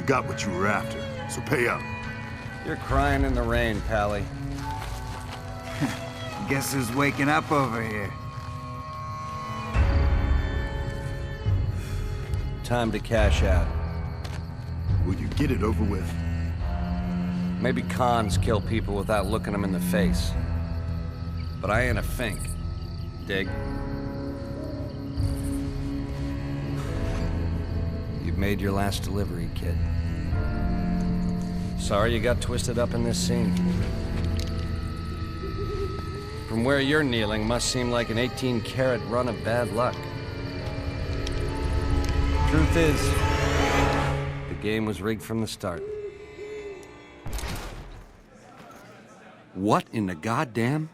got what you were after, so pay up. You're crying in the rain, Pally. Guess who's waking up over here? Time to cash out. Will you get it over with? Maybe cons kill people without looking them in the face. But I ain't a fink. Dig? You've made your last delivery, kid. Sorry you got twisted up in this scene. From where you're kneeling must seem like an 18-carat run of bad luck. Truth is, the game was rigged from the start. What in the goddamn?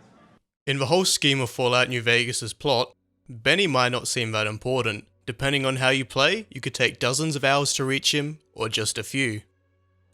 In the whole scheme of Fallout New Vegas' plot, Benny might not seem that important. Depending on how you play, you could take dozens of hours to reach him, or just a few.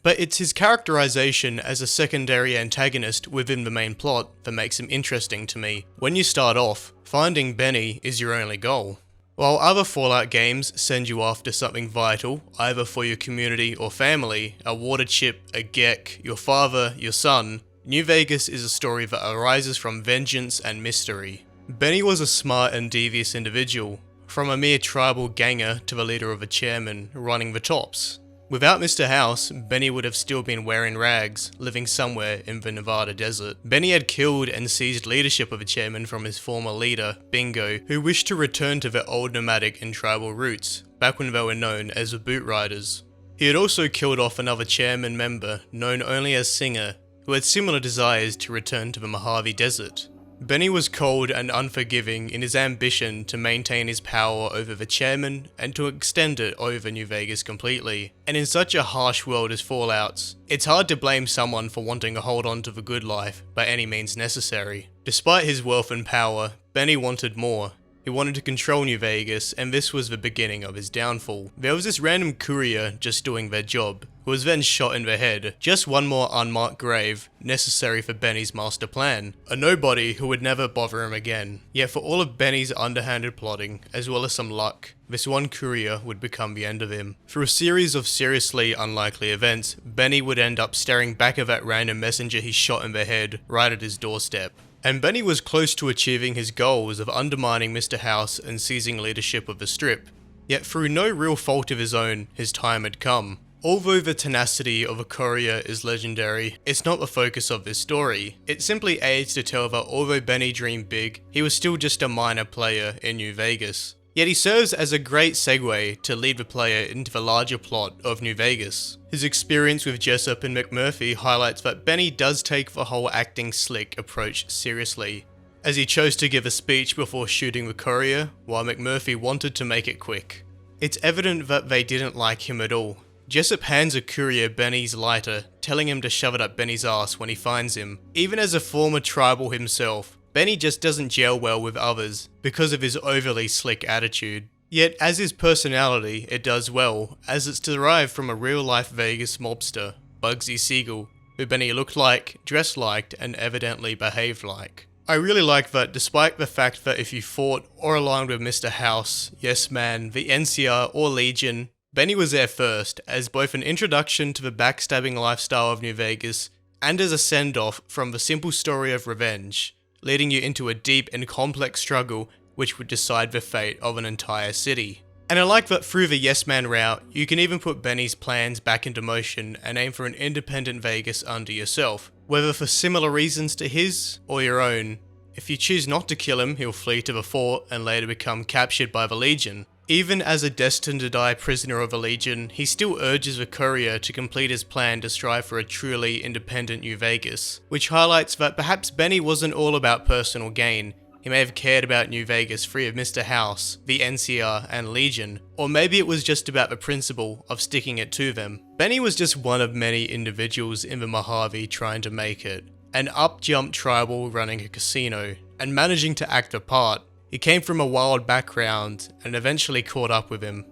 But it's his characterization as a secondary antagonist within the main plot that makes him interesting to me. When you start off, finding Benny is your only goal. While other Fallout games send you after something vital, either for your community or family, a waterchip, a GECK, your father, your son, New Vegas is a story that arises from vengeance and mystery. Benny was a smart and devious individual, from a mere tribal ganger to the leader of a chairman, running the tops. Without Mr. House, Benny would have still been wearing rags, living somewhere in the Nevada desert. Benny had killed and seized leadership of a chairman from his former leader, Bingo, who wished to return to their old nomadic and tribal roots, back when they were known as the Boot Riders. He had also killed off another chairman member, known only as Singer, who had similar desires to return to the Mojave Desert. Benny was cold and unforgiving in his ambition to maintain his power over the chairman and to extend it over New Vegas completely. And in such a harsh world as Fallout's, it's hard to blame someone for wanting to hold on to the good life by any means necessary. Despite his wealth and power, Benny wanted more. He wanted to control New Vegas, and this was the beginning of his downfall. There was this random courier just doing their job, who was then shot in the head. Just one more unmarked grave, necessary for Benny's master plan. A nobody who would never bother him again. Yet for all of Benny's underhanded plotting, as well as some luck, this one courier would become the end of him. Through a series of seriously unlikely events, Benny would end up staring back at that random messenger he shot in the head, right at his doorstep. And Benny was close to achieving his goals of undermining Mr. House and seizing leadership of the Strip. Yet through no real fault of his own, his time had come. Although the tenacity of a courier is legendary, it's not the focus of this story. It simply aids to tell that although Benny dreamed big, he was still just a minor player in New Vegas. Yet he serves as a great segue to lead the player into the larger plot of New Vegas. His experience with Jessup and McMurphy highlights that Benny does take the whole acting slick approach seriously, as he chose to give a speech before shooting the courier, while McMurphy wanted to make it quick. It's evident that they didn't like him at all. Jessup hands a courier Benny's lighter, telling him to shove it up Benny's ass when he finds him. Even as a former tribal himself, Benny just doesn't gel well with others because of his overly slick attitude. Yet as his personality, it does well, as it's derived from a real-life Vegas mobster, Bugsy Siegel, who Benny looked like, dressed like, and evidently behaved like. I really like that despite the fact that if you fought or aligned with Mr. House, Yes Man, the NCR, or Legion, Benny was there first, as both an introduction to the backstabbing lifestyle of New Vegas, and as a send-off from the simple story of revenge, leading you into a deep and complex struggle which would decide the fate of an entire city. And I like that through the Yes Man route, you can even put Benny's plans back into motion and aim for an independent Vegas under yourself, whether for similar reasons to his or your own. If you choose not to kill him, he'll flee to the fort and later become captured by the Legion. Even as a destined to die prisoner of the Legion, he still urges the courier to complete his plan to strive for a truly independent New Vegas, which highlights that perhaps Benny wasn't all about personal gain. He may have cared about New Vegas free of Mr. House, the NCR, and Legion, or maybe it was just about the principle of sticking it to them. Benny was just one of many individuals in the Mojave trying to make it. An up-jump tribal running a casino, and managing to act a part. He came from a wild background and eventually caught up with him.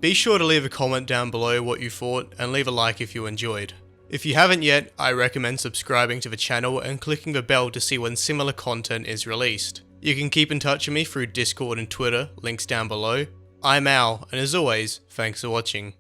Be sure to leave a comment down below what you thought and leave a like if you enjoyed. If you haven't yet, I recommend subscribing to the channel and clicking the bell to see when similar content is released. You can keep in touch with me through Discord and Twitter, links down below. I'm Al, and as always, thanks for watching.